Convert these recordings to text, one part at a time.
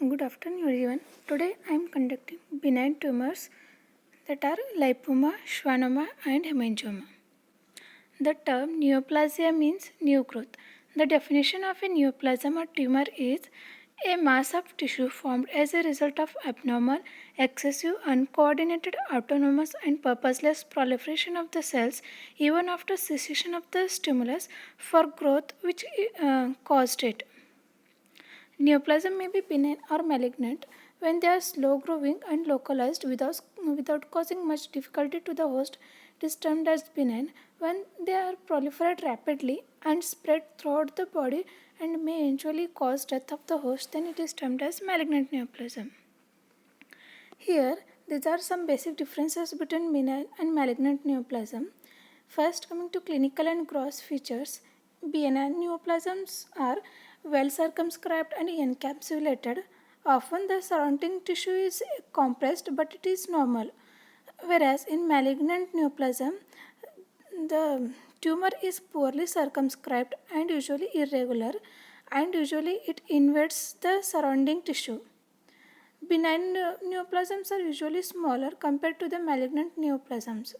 Good afternoon, everyone. Today I am conducting benign tumors that are lipoma, schwannoma, and hemangioma. The term neoplasia means new growth. The definition of a neoplasm or tumor is a mass of tissue formed as a result of abnormal, excessive, uncoordinated, autonomous, and purposeless proliferation of the cells even after cessation of the stimulus for growth which caused it. Neoplasm may be benign or malignant when they are slow growing and localized without causing much difficulty to the host. It is termed as benign when they are proliferate rapidly and spread throughout the body and may eventually cause death of the host. Then it is termed as malignant neoplasm. Here, these are some basic differences between benign and malignant neoplasm. First, coming to clinical and gross features, benign neoplasms are well circumscribed and encapsulated. Often the surrounding tissue is compressed but it is normal. Whereas in malignant neoplasm, the tumor is poorly circumscribed and usually irregular, and usually it invades the surrounding tissue. Benign neoplasms are usually smaller compared to the malignant neoplasms.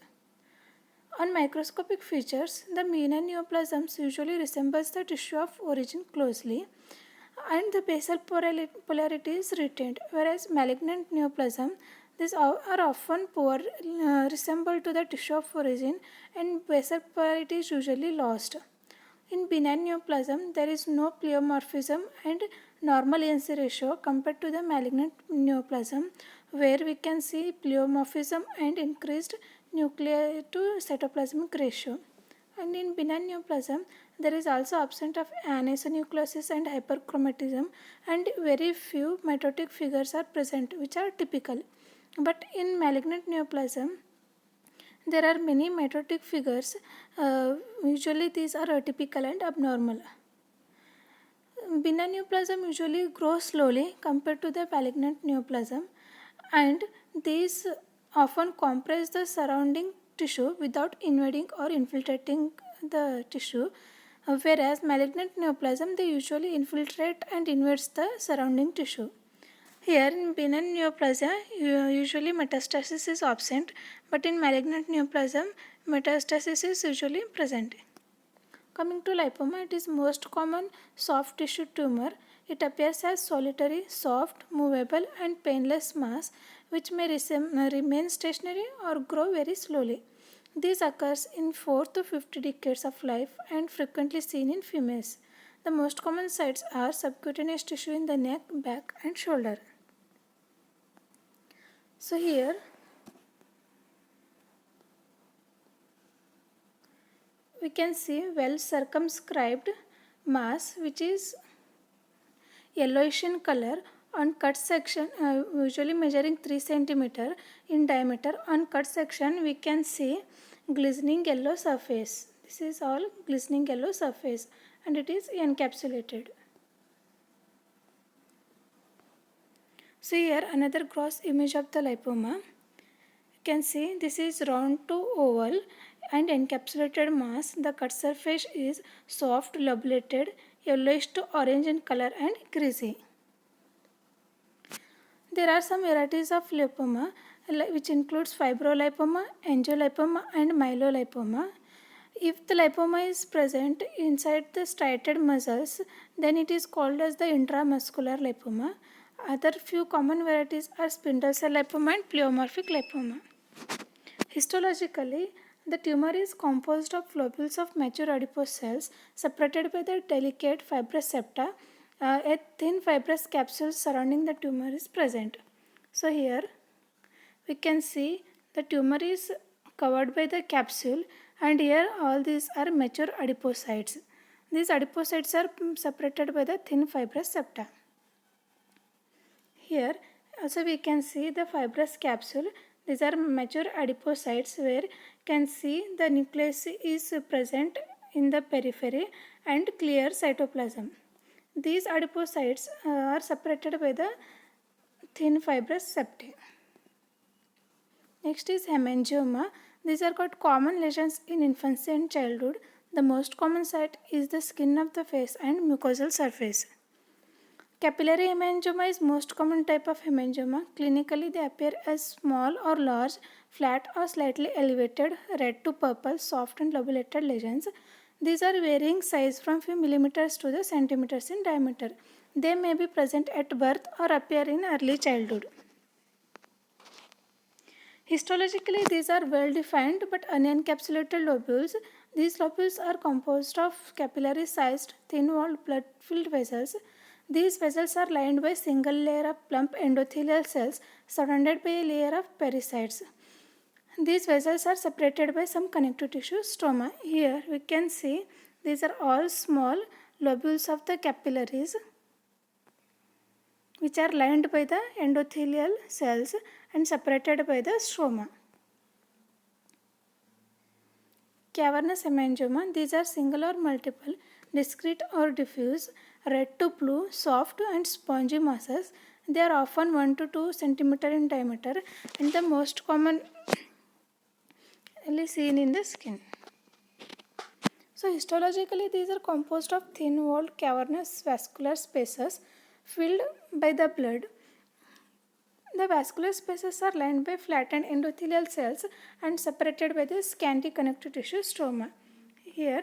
On microscopic features, the benign neoplasms usually resembles the tissue of origin closely and the basal polarity is retained, whereas malignant neoplasm, these are often poor resemble to the tissue of origin and basal polarity is usually lost. In benign neoplasm, there is no pleomorphism and normal ANC ratio compared to the malignant neoplasm, where we can see pleomorphism and increased nuclear to cytoplasmic ratio. And in benign neoplasm, there is also absence of anisonucleosis and hyperchromatism, and very few mitotic figures are present, which are typical. But in malignant neoplasm, there are many mitotic figures. Usually these are atypical and abnormal. Benign neoplasm usually grows slowly compared to the malignant neoplasm, and these often compress the surrounding tissue without invading or infiltrating the tissue, whereas malignant neoplasm they usually infiltrate and invades the surrounding tissue. Here in benign neoplasia, usually metastasis is absent, but in malignant neoplasm, metastasis is usually present. Coming to lipoma, it is most common soft tissue tumor. It appears as solitary, soft, movable and painless mass which may remain stationary or grow very slowly. This occurs in 4 to 50 decades of life and frequently seen in females. The most common sites are subcutaneous tissue in the neck, back and shoulder. So here we can see well circumscribed mass which is yellowish in color. On cut section, usually measuring 3 cm in diameter, on cut section we can see glistening yellow surface. This is all glistening yellow surface and it is encapsulated. So here another gross image of the lipoma. You can see this is round to oval and encapsulated mass. The cut surface is soft, lobulated, yellowish to orange in color and greasy. There are some varieties of lipoma which includes fibrolipoma, angiolipoma and myelolipoma. If the lipoma is present inside the striated muscles, then it is called as the intramuscular lipoma. Other few common varieties are spindle cell lipoma and pleomorphic lipoma. Histologically, the tumor is composed of globules of mature adipose cells separated by the delicate fibrous septa. A thin fibrous capsule surrounding the tumor is present. So here we can see the tumor is covered by the capsule, and here all these are mature adipocytes. These adipocytes are separated by the thin fibrous septa. Here also we can see the fibrous capsule. These are mature adipocytes where can see the nucleus is present in the periphery and clear cytoplasm. These adipocytes are separated by the thin fibrous septae. Next is hemangioma. These are called common lesions in infancy and childhood. The most common site is the skin of the face and mucosal surface. Capillary hemangioma is most common type of hemangioma. Clinically, they appear as small or large, flat or slightly elevated, red to purple, soft and lobulated lesions. These are varying size from few millimeters to the centimeters in diameter. They may be present at birth or appear in early childhood. Histologically, these are well defined but unencapsulated lobules. These lobules are composed of capillary sized, thin walled, blood filled vessels. These vessels are lined by a single layer of plump endothelial cells surrounded by a layer of pericytes. These vessels are separated by some connective tissue stroma. Here we can see these are all small lobules of the capillaries which are lined by the endothelial cells and separated by the stroma. Cavernous hemangioma, these are single or multiple, discrete or diffuse, red to blue, soft and spongy masses. They are often 1 to 2 cm in diameter and the most commonly seen in the skin. So histologically, these are composed of thin-walled cavernous vascular spaces filled by the blood. The vascular spaces are lined by flattened endothelial cells and separated by the scanty connective tissue stroma. Here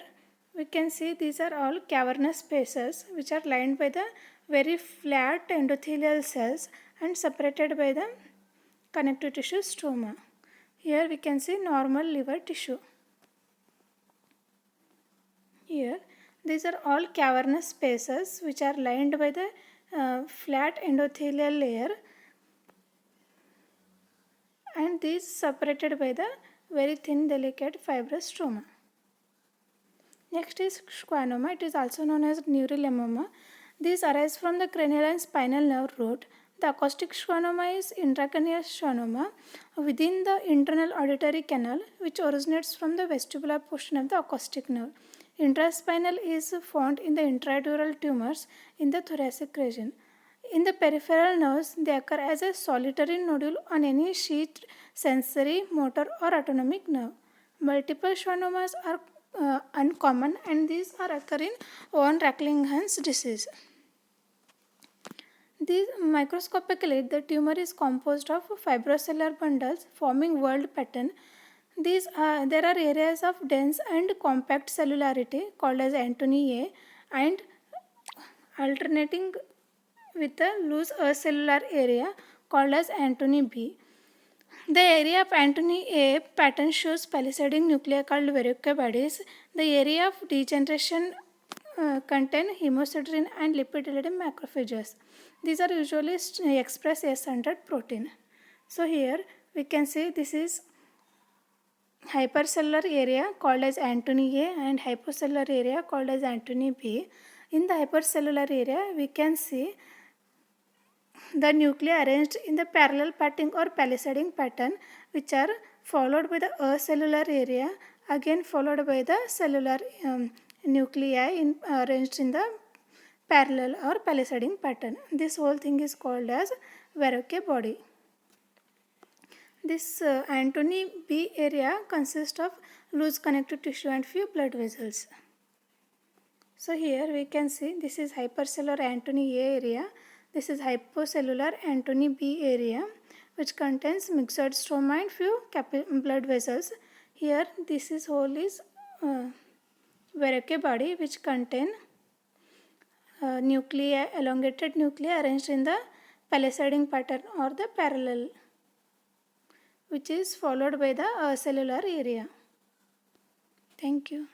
we can see these are all cavernous spaces which are lined by the very flat endothelial cells and separated by the connective tissue stroma. Here we can see normal liver tissue. Here these are all cavernous spaces which are lined by the flat endothelial layer and these separated by the very thin delicate fibrous stroma. Next is schwannoma. It is also known as neurilemoma. These arise from the cranial and spinal nerve root. The acoustic schwannoma is intracranial schwannoma within the internal auditory canal which originates from the vestibular portion of the acoustic nerve. Intraspinal is found in the intradural tumors in the thoracic region. In the peripheral nerves, they occur as a solitary nodule on any sheathed sensory, motor or autonomic nerve. Multiple schwannomas are uncommon and these are occur in von Recklinghans disease. Microscopically, the tumor is composed of fibrocellular bundles forming whorled pattern. There are areas of dense and compact cellularity called as Antony A and alternating with a loose acellular area called as Antony B. The area of Antony A pattern shows palisading nuclei called Verruca bodies. The area of degeneration contain hemosiderin and lipid-laden macrophages. These are usually express S-centered protein. So here we can see this is hypercellular area called as Antony A and hypocellular area called as Antony B. In the hypercellular area we can see the nuclei arranged in the parallel patching or palisading pattern which are followed by the acellular area again followed by the cellular nuclei arranged in the parallel or palisading pattern. This whole thing is called as Verruca body. This Antony B area consists of loose connective tissue and few blood vessels. So here we can see this is hypercellular Antony A area. This is hypocellular Antony B area which contains myxoid stroma and few blood vessels. Here this is whole is Verruca body which contain nuclei, elongated nuclei arranged in the palisading pattern or the parallel which is followed by the cellular area. Thank you.